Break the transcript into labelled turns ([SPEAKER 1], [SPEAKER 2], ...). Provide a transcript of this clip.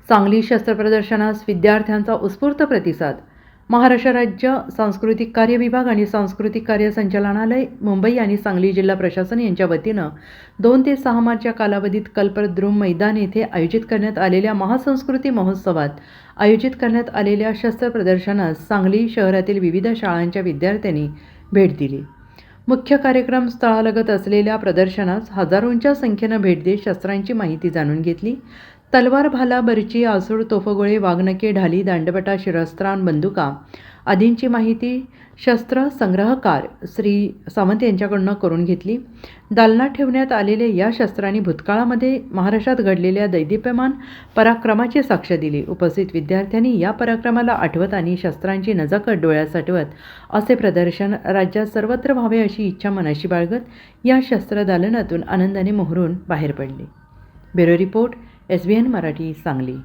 [SPEAKER 1] सांगली शस्त्र प्रदर्शनास विद्यार्थ्यांचा उत्स्फूर्त प्रतिसाद. महाराष्ट्र राज्य सांस्कृतिक कार्य विभाग आणि सांस्कृतिक कार्य संचालनालय मुंबई आणि सांगली जिल्हा प्रशासन यांच्या वतीनं 2 ते 6 मार्चच्या कालावधीत कल्पद्रुम मैदान येथे आयोजित करण्यात आलेल्या महासंस्कृती महोत्सवात आयोजित करण्यात आलेल्या शस्त्र प्रदर्शनास सांगली शहरातील विविध शाळांच्या विद्यार्थ्यांनी भेट दिली. मुख्य कार्यक्रम स्थळालगत असलेल्या प्रदर्शनास हजारोंच्या संख्येनं भेट देत शस्त्रांची माहिती जाणून घेतली. तलवार, भाला, बर्ची, आसूड, तोफगोळे, वाघनखे, ढाली, दांडपटा, शिरस्त्राण, बंदुका आदींची माहिती शस्त्र संग्रहकार श्री सावंत यांच्याकडून करून घेतली. दालनात ठेवण्यात आलेल्या या शस्त्रांनी भूतकाळामध्ये महाराष्ट्रात घडलेल्या दैदिप्यमान पराक्रमाची साक्ष दिली. उपस्थित विद्यार्थ्यांनी या पराक्रमाला आठवत आणि शस्त्रांची नजाकत डोळ्यात साठवत असे प्रदर्शन राज्यात सर्वत्र व्हावे अशी इच्छा मनाशी बाळगत या शस्त्र दालनातून आनंदाने मोहरून बाहेर पडले. Bureau report, SBN Marathi, Sangli.